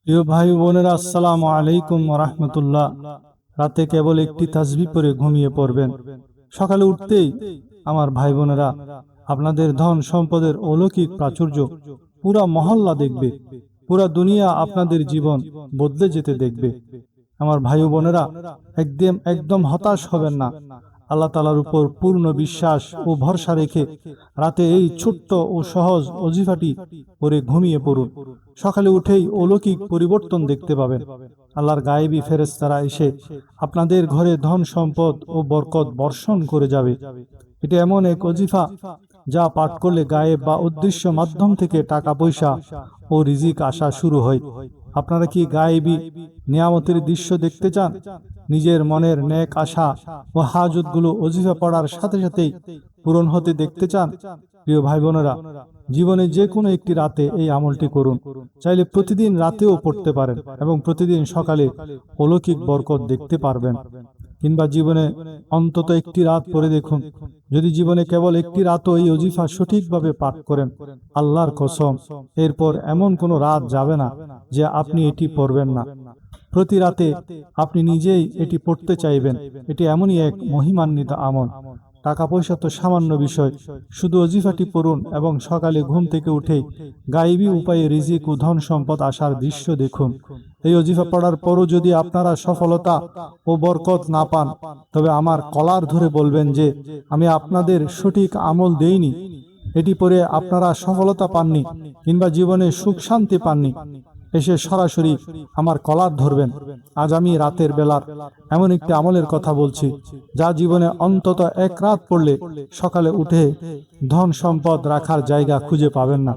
প্রিয় ভাই বোনেরা, আসসালামু আলাইকুম ওয়া রাহমাতুল্লাহ। রাতে কেবল একটি তাসবিহ পড়ে ঘুমিয়ে পড়বেন। সকালে উঠতেই আমার ভাই বোনেরা, আপনাদের ধন সম্পদের অলৌকিক প্রাচুর্য পুরা মহল্লা দেখবে, পুরা দুনিয়া আপনাদের জীবন বদলে যেতে দেখবে। আমার ভাই বোনেরা, একদম একদম হতাশ হবেন না। আল্লাহ তাআলার উপর পূর্ণ বিশ্বাস ও ভরসা রেখে রাতে এই ছোট্ট ও সহজ ওজিফাটি পরে ঘুমিয়ে পড়ুন। সকালে উঠেই অলৌকিক পরিবর্তন দেখতে পাবেন। আল্লাহর গায়েবী ফেরেশতারা এসে আপনাদের ঘরে ধন সম্পদ ও বরকত বর্ষণ করে যাবে। এটা এমন এক ওজিফা যা পাঠ করলে গায়েব বা অদৃশ্য মাধ্যম থেকে টাকা পয়সা ও রিজিক আসা শুরু হয়। আপনারা কি গায়েবী নিয়ামতের দৃশ্য দেখতে চান? নিজের মনের নেক আশা ও হাজতগুলো ওজিফা পড়ার সাথে সাথেই পূরণ হতে দেখতে চান? প্রিয় ভাই বোনেরা, জীবনে যে কোনো একটি রাতে এই আমলটি করুন। চাইলে প্রতিদিন রাতেও পড়তে পারেন এবং প্রতিদিন সকালে অলৌকিক বরকত দেখতে পারবেন। কিংবা জীবনে অন্তত একটি রাত পড়ে দেখুন। যদি জীবনে কেবল একটি রাতও এই ওজিফা সঠিকভাবে পাঠ করেন, আল্লাহর কসম, এরপর এমন কোনো রাত যাবে না যে আপনি এটি পড়বেন না। প্রতি রাতে আপনি নিজেই এটি পড়তে চাইবেন। এটি এমনই এক মহিমান্বিত আমল। টাকা পয়সা তো সামান্য বিষয়, শুধু ওজিফাটি পড়ুন এবং সকালে ঘুম থেকে উঠেই গায়েবী উপায়ে রিজিক ও ধন সম্পদ আসার দৃশ্য দেখুন। এই ওজিফা পড়ার পরও যদি আপনারা সফলতা ও বরকত না পান, তবে আমার কলার ধরে বলবেন যে আমি আপনাদের সঠিক আমল দেইনি। এটি পড়ে আপনারা সফলতা পাননি কিংবা জীবনে সুখ শান্তি পাননি, এসে সরাসরি আমার কলার ধরবেন। আজ আমি রাতের বেলার এমন একটি আমলের কথা বলছি, যা জীবনে অন্তত এক রাত পড়লে সকালে উঠে ধন সম্পদ রাখার জায়গা খুঁজে পাবেন না,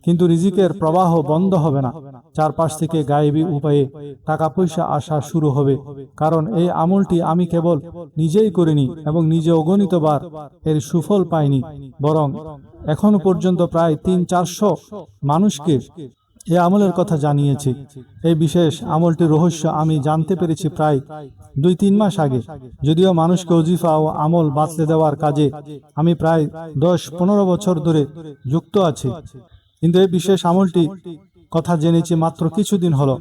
কিন্তু রিজিকের প্রবাহ বন্ধ হবে না। চারপাশ থেকে গায়েবী উপায়ে টাকা পয়সা আসা শুরু হবে। কারণ এই আমলটি আমি কেবল নিজেই করিনি এবং নিজে অগণিতবার এর সুফল পাইনি, বরং এখনো পর্যন্ত প্রায় 300-400 মানুষকে এই আমলের কথা জানিয়েছি। এই বিশেষ আমলটির রহস্য আমি জানতে পেরেছি প্রায় 2-3 মাস আগে। যদিও মানুষকে ওজিফা ও আমল বাতলে দেওয়ার কাজে আমি প্রায় 10-15 বছর ধরে যুক্ত আছি, কিন্তু এই বিশেষ আমলটি কথা জেনেছি মাত্র কিছুদিন হলো।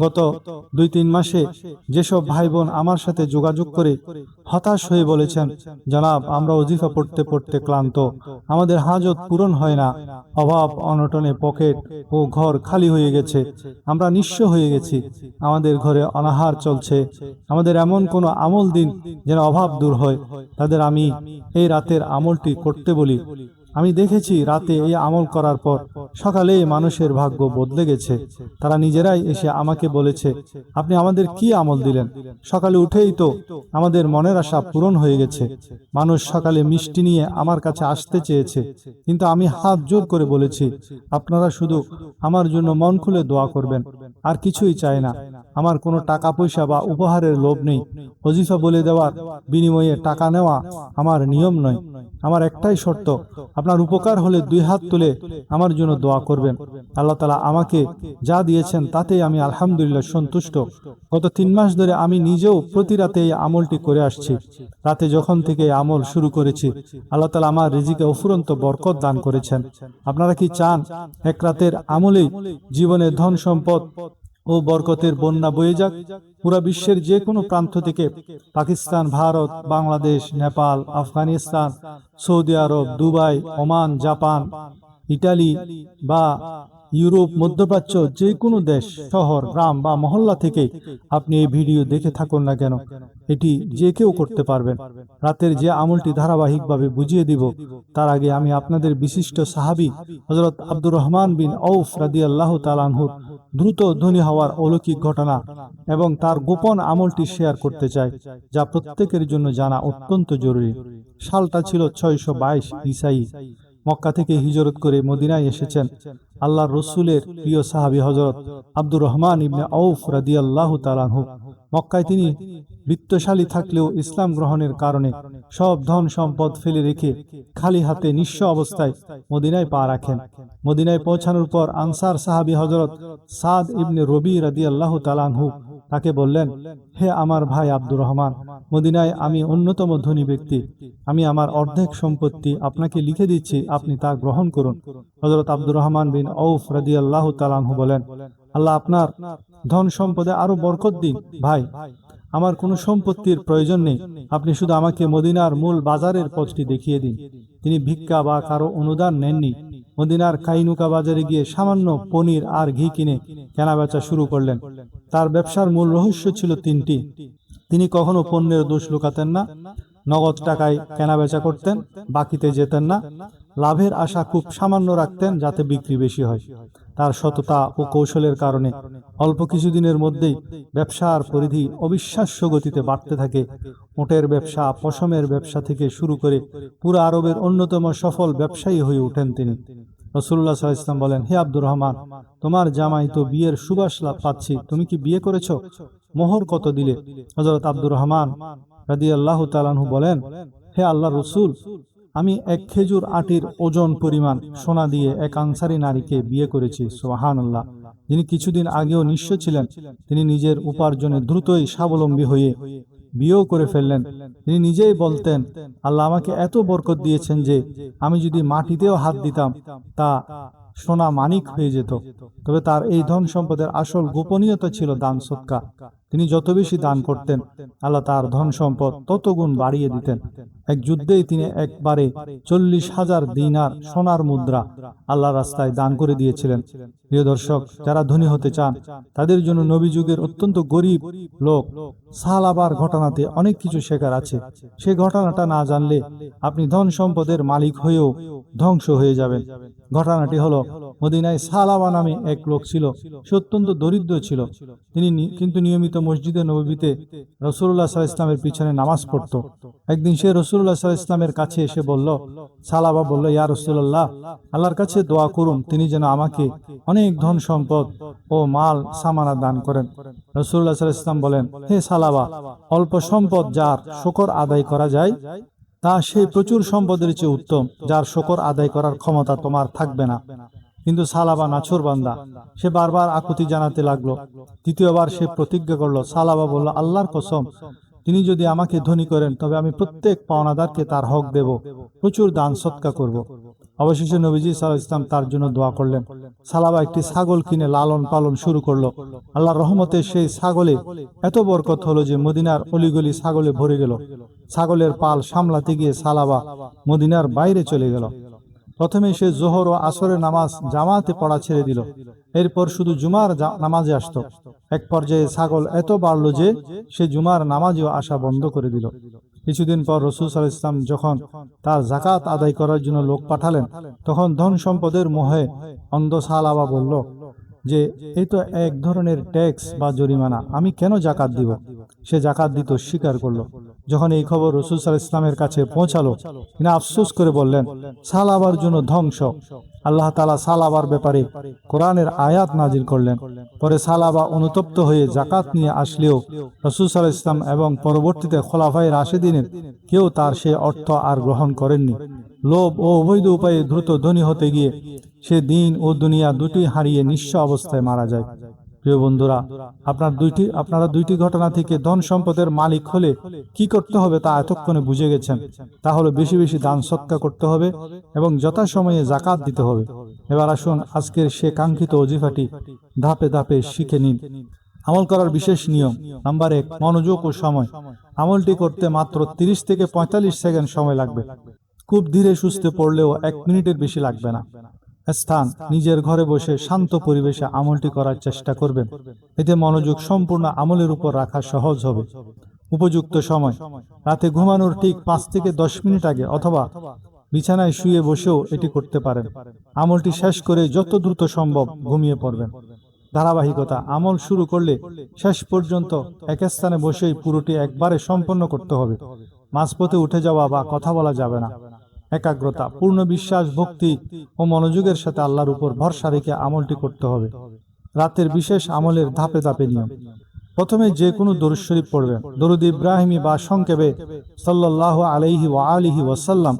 গত 2-3 মাসে যেসব ভাই বোন আমার সাথে যোগাযোগ করে হতাশ হয়ে বলেছেন, জনাব, আমরা ওজিফা পড়তে পড়তে ক্লান্ত, আমাদের হাজত পূরণ হয় না, অভাব অনটনে পকেট ও ঘর খালি হয়ে গেছে, আমরা নিঃস্ব হয়ে গেছি, আমাদের ঘরে অনাহার চলছে, আমাদের এমন কোনো আমল দিন যেন অভাব দূর হয়, তাদের আমি এই রাতের আমলটি করতে বলি। আমি দেখেছি রাতে এই আমল করার পর সকালে মানুষের ভাগ্য বদলে গেছে। তারা নিজেরাই এসে আমাকে বলেছে, আপনি আমাদের কি আমল দিলেন? সকালে উঠেই তো আমাদের মনের আশা পূরণ হয়ে গেছে। মানুষ সকালে মিষ্টি নিয়ে আমার কাছে আসতে চেয়েছে, কিন্তু আমি হাত জোর করে বলেছি, আপনারা শুধু আমার জন্য মন খুলে দোয়া করবেন, আর কিছুই চাই না। আমার কোনো টাকা পয়সা বা উপহারের লোভ নেই। ওজিফা বলে দেওয়ার বিনিময়ে টাকা নেওয়া আমার নিয়ম নয়। আমার একটাই শর্ত, আপনার উপকার হলে 2 হাত তুলে আমার জন্য দোয়া করবেন। আল্লাহ তাআলা আমাকে যা দিয়েছেন তাতেই আমি আলহামদুলিল্লাহ সন্তুষ্ট। গত 3 মাস ধরে আমি নিজেও প্রতি রাতে এই আমলটি করে আসছি। রাতে যখন থেকে এই আমল শুরু করেছি, আল্লাহ তাআলা আমার রিজিকে অফুরন্ত বরকত দান করেছেন। আপনারা কি চান এক রাতের আমলেই জীবনে ধন সম্পদ ও বরকতের বন্যা বয়ে যাক? পুরা বিশ্বের যে কোনো প্রান্ত থেকে, পাকিস্তান, ভারত, বাংলাদেশ, নেপাল, আফগানিস্তান, সৌদি আরব, দুবাই, ওমান, জাপান, ইটালি বা ইউরোপ, মধ্যপ্রাচ্য, যে কোনো দেশ, শহর, গ্রাম বা মহল্লা থেকে আপনি এই ভিডিও দেখে থাকুন না কেন, এটি যে কেউ করতে পারবেন। রাতের যে আমলটি ধারাবাহিকভাবে বুঝিয়ে দিব, তার আগে আমি আপনাদের বিশিষ্ট সাহাবী হযরত আব্দুর রহমান বিন আউফ রাদিয়াল্লাহু তাআলা আনহু দ্রুত ধনী হওয়ার অলৌকিক ঘটনা এবং তার গোপন আমলটি শেয়ার করতে চাই, যা প্রত্যেকের জন্য জানা অত্যন্ত জরুরি। সালটা ছিল 622 ঈসাই। মক্কা থেকে হিজরত করে মদিনায় এসেছেন আল্লাহর রসুলের প্রিয় সাহাবী হযরত আব্দুর রহমান ইবনে আউফ রাদিয়াল্লাহু তাআলা আনহু। মক্কায় তিনি বিত্তশালী থাকলেও ইসলাম গ্রহণের কারণে সব ধন সম্পদ ফেলে রেখে খালি হাতে নিঃস্ব অবস্থায় মদিনায় পা রাখেন। মদিনায় পৌঁছানোর পর আনসার সাহাবী হযরত সাদ ইবনে রবি রাদিয়াল্লাহু তাআলা আনহু তাকে বললেন, হে আমার ভাই আব্দুর রহমান, মদিনায় আমি অন্যতম ধনী ব্যক্তি, আমি আমার অর্ধেক সম্পত্তি আপনাকে লিখে দিচ্ছি, আপনি তা গ্রহণ করুন। হযরত আব্দুর রহমান বিন আউফ রাদিয়াল্লাহু তাআলা আনহু বলেন, আল্লাহ আপনার ধন সম্পদে আরো বরকত দিন। ভাই, আমার কোনো সম্পত্তির প্রয়োজন নেই, আপনি শুধু আমাকে মদিনার মূল বাজারের পথটি দেখিয়ে দিন। তিনি ভিক্ষা বা কারো অনুদান নেননি। মদিনার কাইনুকা বাজারে গিয়ে সামান্য পনির আর ঘি কিনে কেনাবেচা শুরু করলেন। তার ব্যবসার মূল রহস্য ছিল তিনটি। তিনি কখনো পণ্যের দোষ লুকাতেন না, নগদ টাকায় কেনাবেচা করতেন, বাকিতে যেতেন না, লাভের আশা খুব সামান্য রাখতেন যাতে বিক্রি বেশি হয়। তার সততা ও কৌশলের কারণে অল্প কিছুদিনের মধ্যেই ব্যবসার পরিধি অবিশ্বাস্য গতিতে বাড়তে থাকে। উটের ব্যবসা, পশমের ব্যবসা থেকে শুরু করে পুরো আরবের অন্যতম সফল ব্যবসায়ী হয়ে ওঠেন তিনি। রাসূলুল্লাহ সাল্লাল্লাহু আলাইহি ওয়াসাল্লাম বলেন, হে আব্দুর রহমান, তোমার জামাই তো বিয়ের সুবাস পাচ্ছি, তুমি কি বিয়ে করেছো? মোহর কত দিলে? হযরত আব্দুর রহমান রাদিয়াল্লাহু তাআলা আনহু বলেন, হে আল্লাহর রাসূল, আমি এক খেজুর আটির ওজন পরিমাণ সোনা দিয়ে এক আনসারী নারীকে বিয়ে করেছি। সুবহানাল্লাহ। যিনি কিছুদিন আগেও নিঃস্ব ছিলেন, তিনি নিজের উপার্জনে দ্রুতই স্বাবলম্বী হয়ে বিয়েও করে ফেললেন। তিনি নিজেই বলতেন, আল্লাহ আমাকে এত বরকত দিয়েছেন যে আমি যদি মাটিতেও হাত দিতাম তা সোনা মানিক হয়ে যেত। তবে তার এই ধন সম্পদের আসল গোপনীয়তা ছিল দান সদকা। তিনি যত বেশি দান করতেন, আল্লাহ তার ধন সম্পদ তত গুণ বাড়িয়ে দিতেন। এক যুদ্ধেই তিনি একবারে 40,000 দিনার সোনার মুদ্রা আল্লাহর রাস্তায় দান করে দিয়েছিলেন। প্রিয় দর্শক, যারা ধনী হতে চান তাদের জন্য নবী যুগের অত্যন্ত গরিব লোক সাহালাবার ঘটনাতে অনেক কিছু শেখার আছে। সেই ঘটনাটা না জানলে আপনি ধন সম্পদের মালিক হয়েও ধ্বংস হয়ে যাবেন। ঘটনাটি হলো, মদিনায় সাহালাবা নামে এক লোক ছিল। সে অত্যন্ত দরিদ্র ছিল। তিনি কিন্তু নিয়মিত মসজিদে নববীতে রাসূলুল্লাহ সাল্লাল্লাহু আলাইহি ওয়াসাল্লামের পিছনে নামাজ পড়ত। একদিন সে রাসূলুল্লাহ সাল্লাল্লাহু আলাইহি ওয়াসাল্লামের কাছে এসে বলল, সাহালাবা বলল, ইয়া রাসূলুল্লাহ, আল্লাহর কাছে দোয়া করুন তিনি যেন আমাকে অনেক ধন সম্পদ ও মাল সামানা দান করেন। রাসূলুল্লাহ সাল্লাল্লাহু আলাইহি ওয়াসাল্লাম বলেন, হে সাহালাবা, অল্প সম্পদ যার শুকর আদায় করা যায় তা সে প্রচুর সম্পদের চেয়ে উত্তম, যার শুকর আদায় করার ক্ষমতা তোমার থাকবে না। কিন্তু সাহালাবা নাছোড়বান্দা, সে বারবার আকুতি জানাতে লাগলো। তৃতীয়বার সে প্রতিজ্ঞা করলো। সাহালাবা বলল, আল্লাহর কসম, তিনি যদি আমাকে ধনী করেন তবে আমি প্রত্যেক পাওনাদারকে তার হক দেব, প্রচুর দান সৎকা করব। অবশেষে নবীজি সাল্লাল্লাহু আলাইহি ওয়াসাল্লাম তার জন্য দোয়া করলেন। সাহালাবা একটি ছাগল কিনে লালন পালন শুরু করলো। আল্লাহর রহমতে সেই ছাগলে এত বরকত হলো যে মদিনার অলিগলি ছাগলে ভরে গেল। ছাগলের পাল সামলাতে গিয়ে সাহালাবা মদিনার বাইরে চলে গেল। প্রথমে সে জোহর ও আসরের নামাজ জামাতে পড়া ছেড়ে দিল। এরপর শুধু জুমার নামাজে আসতো। এক পর্যায়ে ছাগল এত বাড়ল যে সে জুমার নামাজেও আসা বন্ধ করে দিল। কিছুদিন পর রাসূল সাল্লাল্লাহু আলাইহি ওয়াসাল্লাম যখন তার যাকাত আদায় করার জন্য লোক পাঠালেন, তখন ধন সম্পদের মোহে অন্ধ সাহালাবা বলল যে এই তো এক ধরনের ট্যাক্স বা জরিমানা, আমি কেন যাকাত দিব? সে যাকাত দিতে স্বীকার করলো। যখন এই খবর রাসূল সাল্লাল্লাহু আলাইহি ওয়াসাল্লামের কাছে পৌঁছালো, তিনি আফসোস করে বললেন, সাহালাবার জন্য ধ্বংস। আল্লাহ তাআলা সাহালাবার ব্যাপারে কোরআনের আয়াত নাজিল করলেন। পরে সাহালাবা অনুতপ্ত হয়ে যাকাত নিয়ে আসলেও রাসূল সাল্লাল্লাহু আলাইহি ওয়াসাল্লাম এবং পরবর্তীতে খোলাফায়ে রাশিদিনের কেউ তার সে অর্থ আর গ্রহণ করেননি। লোভ ও অবৈধ উপায়ে দ্রুত ধনী হতে গিয়ে সে দিন ও দুনিয়া দুটি হারিয়ে নিঃস্ব অবস্থায় মারা যায়। প্রিয় বন্ধুরা, আপনারা দুইটি ঘটনা থেকে ধন সম্পদের মালিক হলে কি করতে হবে তা এতক্ষণে বুঝে গেছেন। তা হলো বেশি বেশি দান সৎকা করতে হবে এবং যথাসময়ে যাকাত দিতে হবে। এবার আসুন আজকের সে কাঙ্ক্ষিত ওজিফাটি ধাপে ধাপে শিখে নিন। আমল করার বিশেষ নিয়ম। নাম্বার 1, মনোযোগ ও সময়। আমলটি করতে মাত্র 30 থেকে 45 সেকেন্ড সময় লাগবে। খুব ধীরে সুস্থে পড়লেও 1 মিনিটের বেশি লাগবে না। স্থান, নিজের ঘরে বসে শান্ত পরিবেশে আমলটি করার চেষ্টা করবেন। এতে মনোযোগ সম্পূর্ণ আমলের উপর রাখা সহজ হবে। উপযুক্ত সময়, রাতে ঘুমানোর ঠিক 5 থেকে 10 মিনিট আগে অথবা বিছানায় শুয়ে বসেও এটি করতে পারেন। আমলটি শেষ করে যত দ্রুত সম্ভব ঘুমিয়ে পড়বেন। ধারাবাহিকতা, আমল শুরু করলে শেষ পর্যন্ত এক স্থানে বসেই পুরোটি একবারে সম্পন্ন করতে হবে। মাঝপথে উঠে যাওয়া বা কথা বলা যাবে না। একাগ্রতা, পূর্ণ বিশ্বাস, ভক্তি ও মনোযোগের সাথে আল্লাহর উপর ভরসা রেখে আমলটি করতে হবে। রাতের বিশেষ আমলের ধাপে ধাপে নিয়ম। প্রথমে যে কোনো দরুদ শরীফ পড়বেন। দরুদ ইব্রাহিমি বা সংক্ষেপে সাল্লাল্লাহু আলাইহি ওয়া আলিহি ওয়াসাল্লাম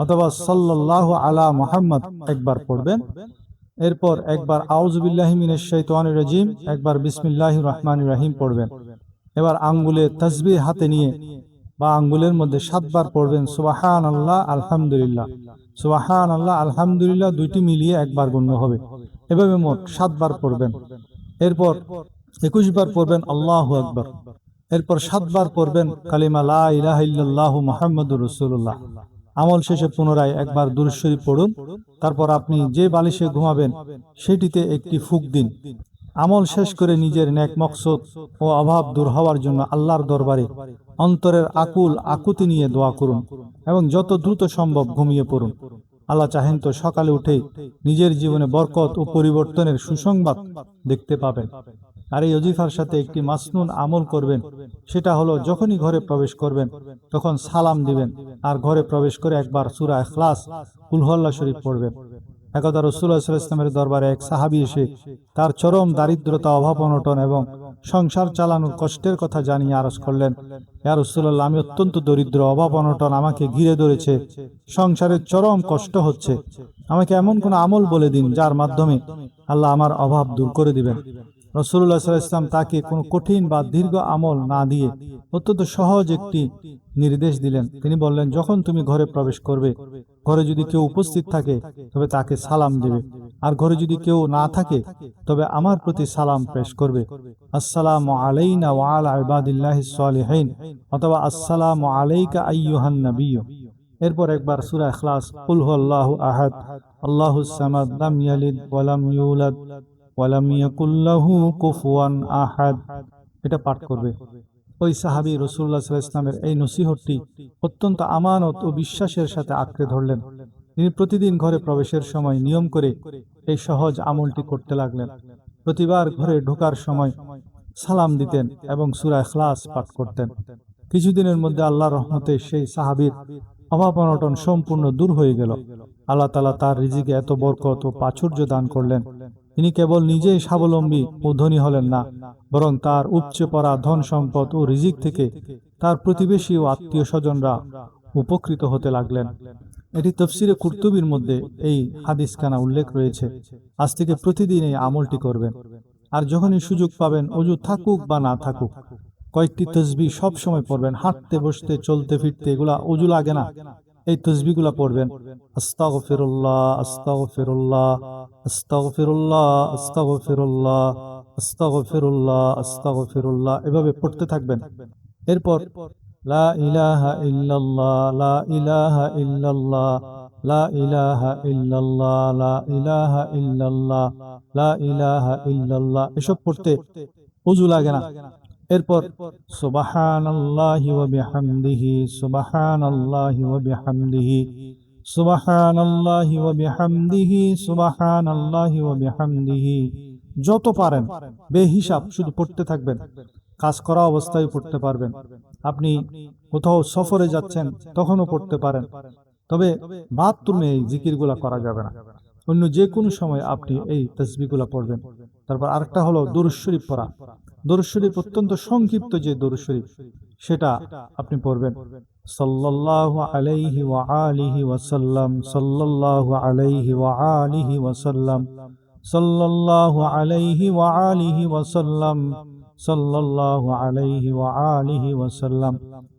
অথবা সাল্লাল্লাহু আলা মুহাম্মদ একবার পড়বেন। এরপর একবার আউযু বিল্লাহি মিনাশ শাইতানির রাজিম, একবার বিসমিল্লাহির রহমানির রহিম পড়বেন। এবার আঙ্গুলে তাসবিহ হাতে নিয়ে বা আঙ্গুলের মধ্যে 7 বার পড়বেন সুবহানাল্লাহ আলহামদুলিল্লাহ। সুবহানাল্লাহ আলহামদুলিল্লাহ দুইটি মিলিয়ে একবার গণ্য হবে। এভাবে মোট 7 বার পড়বেন। এরপর 21 বার পড়বেন আল্লাহু আকবার। এরপর 7 বার পড়বেন কালিমা লা ইলাহা ইল্লাল্লাহু মুহাম্মাদুর রাসূলুল্লাহ। আমল শেষে পুনরায় একবার দুরূদ শরীফ পড়ুন। তারপর আপনি যে বালিশে ঘুমাবেন সেটিতে একটি ফুঁক দিন। আমল শেষ করে নিজের নেক মকসদ ও অভাব দূর হওয়ার জন্য আল্লাহর দরবারে অন্তরের আকুল আকুতি নিয়ে দোয়া করুন এবং যত দ্রুত সম্ভব ঘুমিয়ে পড়ুন। আল্লাহ চাহেন তো সকালে উঠে নিজের জীবনে বরকত ও পরিবর্তনের সুসংবাদ দেখতে পাবেন। আর এই ওজিফার সাথে একটি মাসনুন আমল করবেন, সেটা হলো যখনই ঘরে প্রবেশ করবেন তখন সালাম দিবেন আর ঘরে প্রবেশ করে একবার সূরা ইখলাস কুল হুয়াল্লাহ শরীফ পড়বেন। একদা রাসূলুল্লাহ সাল্লাল্লাহু আলাইহি ওয়াসাল্লামের দরবারে এক সাহাবী এসে তার চরম দারিদ্রতা, অভাব অনটন এবং সংসার চালানোর কষ্টের কথা জানিয়ে আরজ করলেন, ইয়া রাসূলুল্লাহ, আমি অত্যন্ত দরিদ্র, অভাব অনটন আমাকে ঘিরে ধরেছে, সংসারের চরম কষ্ট হচ্ছে, আমাকে এমন কোন আমল বলে দিন যার মাধ্যমে আল্লাহ আমার অভাব দূর করে দিবেন। রাসূলুল্লাহ সাল্লাল্লাহু আলাইহি ওয়াসাল্লাম তাকে কোনো কঠিন বা দীর্ঘ আমল না দিয়ে অত্যন্ত সহজ একটি নির্দেশ দিলেন। তিনি বললেন, যখন তুমি ঘরে প্রবেশ করবে, ঘরে যদি কেউ উপস্থিত থাকে তবে তাকে সালাম দেবে, আর ঘরে যদি কেউ না থাকে তবে আমার প্রতি সালাম পেশ করবে। আসসালামু আলাইনা ওয়া আলা ইবাদিল্লাহিস সালিহিন, অথবা আসসালামু আলাইকা আইয়ুহান নাবিয়্যু। এরপর একবার সূরা ইখলাস কুল হুয়াল্লাহু আহাদ আল্লাহুস সামাদ লাম ইয়ালিদ ওয়া লাম ইউলাদ ওয়া লাম ইয়াকুল লাহু কুফুয়ান আহাদ এটা পাঠ করবে। ওই সাহাবী রাসূলুল্লাহ সাল্লাল্লাহু আলাইহি ওয়াসাল্লামের এই নসিহতটি অত্যন্ত আমানত ও বিশ্বাসের সাথে আঁকড়ে ধরলেন। তিনি প্রতিদিন ঘরে প্রবেশের সময় নিয়ম করে এই সহজ আমলটি করতে লাগলেন। প্রতিবার ঘরে ঢোকার সময় সালাম দিতেন এবং সূরা ইখলাস পাঠ করতেন। কিছুদিনের মধ্যে আল্লাহর রহমতে সেই সাহাবীর অভাব অনটন সম্পূর্ণ দূর হয়ে গেল। আল্লাহ তাআলা তার রিজিকে এত বরকত ও প্রাচুর্য দান করলেন, তিনি কেবল নিজেই স্বাবলম্বী ও ধনী হলেন না, বরং তার উপচে পড়া ধন সম্পদ ও রিজিক থেকে তার প্রতিবেশী ও আত্মীয় স্বজনরা উপকৃত হতে লাগলেন। এটি তাফসিরে কুরতুবীর মধ্যে এই হাদিসখানা উল্লেখ রয়েছে। আজ থেকে প্রতিদিন এই আমলটি করবেন, আর যখনই সুযোগ পাবেন, অজু থাকুক বা না থাকুক, কয়েকটি তাসবিহ সব সময় পড়বেন। হাঁটতে বসতে চলতে ফিরতে এগুলা অজু লাগে না, এই তাসবিহগুলা পড়বেন। আস্তাগফিরুল্লাহ আস্তাগফিরুল্লাহ আস্তাগফিরুল্লাহ আস্তাগফিরুল্লাহ আস্তাগফিরুল্লাহ আস্তাগফিরুল্লাহ এভাবে পড়তে থাকবেন। এরপর লা ইলাহা ইল্লাল্লাহ লা ইলাহা ইল্লাল্লাহ লা ইলাহা ইল্লাল্লাহ লা ইলাহা ইল্লাল্লাহ লা ইলাহা ইল্লাল্লাহ এসব পড়তে ওযু লাগে না। এরপর সুবহানাল্লাহি ওয়া বিহামদিহি সুবহানাল্লাহি ওয়া বিহামদিহি সুবহানাল্লাহি ওয়া বিহামদিহি সুবহানাল্লাহি ওয়া বিহামদিহি যত পারেন বেহিসাব শুধু পড়তে থাকবেন। কাজ করা অবস্থায় পড়তে পারবেন, আপনি কোথাও সফরে যাচ্ছেন তখনও পড়তে পারেন, তবে বাথরুমে এই জিকিরগুলা করা যাবে না। অন্য যে কোনো সময় আপনি এই তাসবিহগুলা পড়বেন। তারপর আরেকটা হলো দুরূদ শরীফ পড়া। দুরূদ শরীফ অত্যন্ত সংক্ষিপ্ত যে দুরূদ শরীফ সেটা আপনি পড়বেন। সাল্লাল্লাহু আলাইহি ওয়া আলিহি ওয়া সাল্লাম সাল্লাল্লাহু আলাইহি ওয়া আলিহি ওয়া সাল্লাম সাল্লাল্লাহু আলাইহি ওয়া আলিহি ওয়া সাল্লাম সাল্লাল্লাহু আলাইহি ওয়া আলিহি ওয়া সাল্লাম।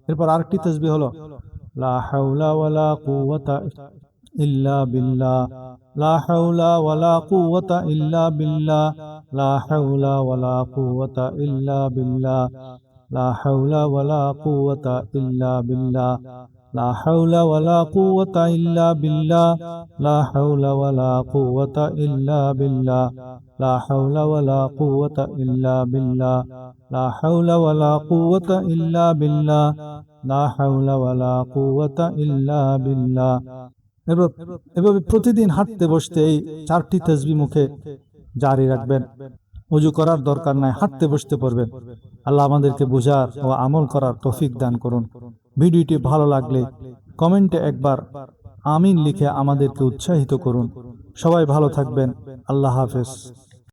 এরপর আরেকটি তাসবিহ হলো লা হাওলা ওয়ালা কুওয়াতা ইল্লা বিল্লাহ লা হাওলা ওয়ালা কুওয়াতা ইল্লা বিল্লাহ লা হাওলা ওয়ালা কুওয়াতা ইল্লা বিল্লাহ লা হাওলা ওয়ালা কুওয়াতা ইল্লা বিল্লাহ লা হাওলা ওয়ালা কুওয়াতা ইল্লা বিল্লাহ লা হাওলা ওয়ালা কুওয়াতা ইল্লা বিল্লাহ লা হাওলা ওয়ালা কুওয়াতা ইল্লা বিল্লাহ লা হাওলা ওয়ালা কুওয়াতা ইল্লা বিল্লাহ লা হাওলা ওয়ালা কুওয়াতা ইল্লা বিল্লাহ। এভাবে প্রতিদিন হাঁটতে বসতে এই 4টি তাসবিহ মুখে জারি রাখবেন। ওযু করার দরকার নাই, হাঁটতে বসতে পড়বেন। আল্লাহ আমাদেরকে বুঝার ও আমল করার তৌফিক দান করুন। ভিডিওটি ভালো লাগলে কমেন্টে একবার আমিন লিখে আমাদেরকে উৎসাহিত করুন। সবাই ভালো থাকবেন। আল্লাহ হাফেজ।